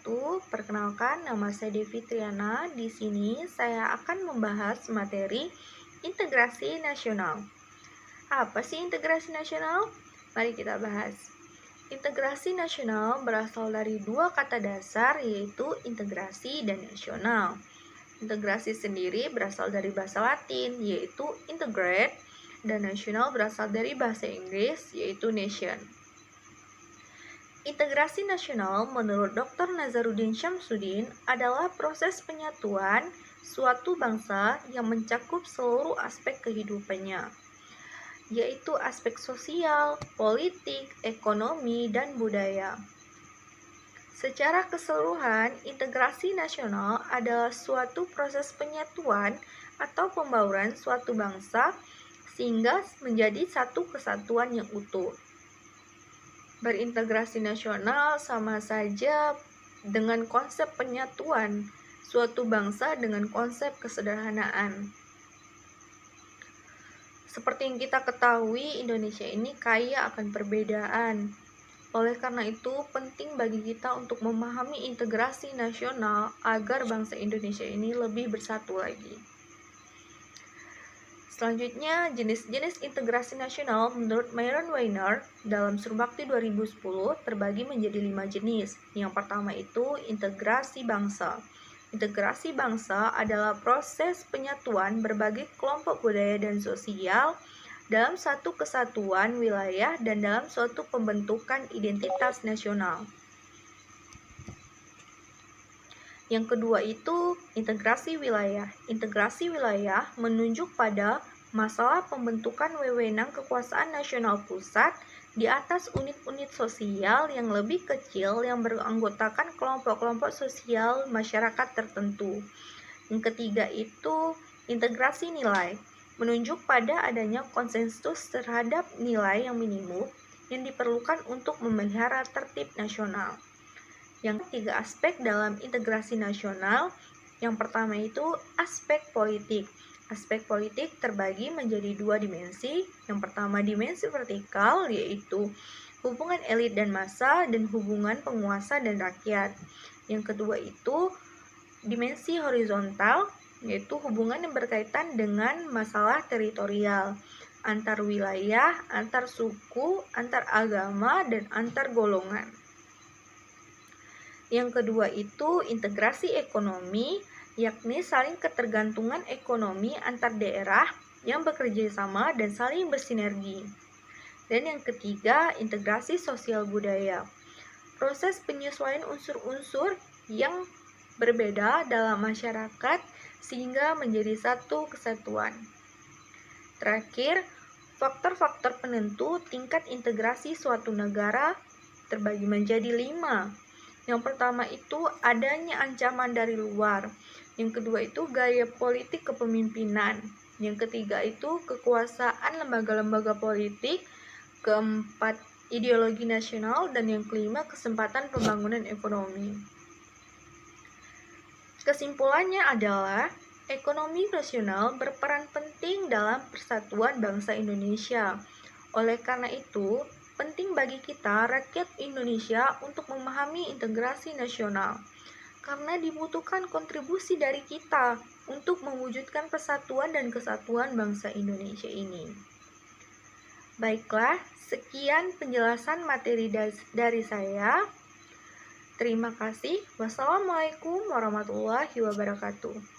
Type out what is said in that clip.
wabarakatuh. Perkenalkan, nama saya Devi Triana. Di sini saya akan membahas materi integrasi nasional. Apa sih integrasi nasional? Mari kita bahas. Integrasi nasional berasal dari dua kata dasar, yaitu integrasi dan nasional. Integrasi sendiri berasal dari bahasa Latin, yaitu integrate, dan nasional berasal dari bahasa Inggris, yaitu nation. Integrasi nasional menurut Dr. Nazaruddin Syamsuddin adalah proses penyatuan suatu bangsa yang mencakup seluruh aspek kehidupannya, yaitu aspek sosial, politik, ekonomi, dan budaya. Secara keseluruhan, integrasi nasional adalah suatu proses penyatuan atau pembauran suatu bangsa sehingga menjadi satu kesatuan yang utuh. Berintegrasi nasional sama saja dengan konsep penyatuan suatu bangsa dengan konsep kesederhanaan. Seperti yang kita ketahui, Indonesia ini kaya akan perbedaan. Oleh karena itu, penting bagi kita untuk memahami integrasi nasional agar bangsa Indonesia ini lebih bersatu lagi. Selanjutnya, jenis-jenis integrasi nasional menurut Myron Weiner dalam Surbakti 2010 terbagi menjadi 5 jenis. Yang pertama itu integrasi bangsa. Integrasi bangsa adalah proses penyatuan berbagai kelompok budaya dan sosial dalam satu kesatuan wilayah dan dalam suatu pembentukan identitas nasional. Yang kedua itu integrasi wilayah. Integrasi wilayah menunjuk pada masalah pembentukan wewenang kekuasaan nasional pusat di atas unit-unit sosial yang lebih kecil yang beranggotakan kelompok-kelompok sosial masyarakat tertentu. Yang ketiga itu integrasi nilai. Menunjuk pada adanya konsensus terhadap nilai yang minimum yang diperlukan untuk memelihara tertib nasional. Yang ketiga aspek dalam integrasi nasional, yang pertama itu aspek politik. Aspek politik terbagi menjadi dua dimensi. Yang pertama dimensi vertikal, yaitu hubungan elit dan massa dan hubungan penguasa dan rakyat. Yang kedua itu dimensi horizontal, yaitu hubungan yang berkaitan dengan masalah teritorial, antar wilayah, antar suku, antar agama, dan antar golongan. Yang kedua itu integrasi ekonomi, yakni saling ketergantungan ekonomi antar daerah yang bekerja sama dan saling bersinergi. Dan yang ketiga, integrasi sosial budaya. Proses penyesuaian unsur-unsur yang berbeda dalam masyarakat sehingga menjadi satu kesatuan. Terakhir, faktor-faktor penentu tingkat integrasi suatu negara terbagi menjadi 5. Yang pertama itu adanya ancaman dari luar. Yang kedua itu gaya politik kepemimpinan. Yang ketiga itu kekuasaan lembaga-lembaga politik. Keempat, ideologi nasional. Dan yang kelima, kesempatan pembangunan ekonomi. Kesimpulannya adalah ekonomi nasional berperan penting dalam persatuan bangsa Indonesia. Oleh karena itu, penting bagi kita, rakyat Indonesia, untuk memahami integrasi nasional, karena dibutuhkan kontribusi dari kita untuk mewujudkan persatuan dan kesatuan bangsa Indonesia ini. Baiklah, sekian penjelasan materi dari saya. Terima kasih. Wassalamualaikum warahmatullahi wabarakatuh.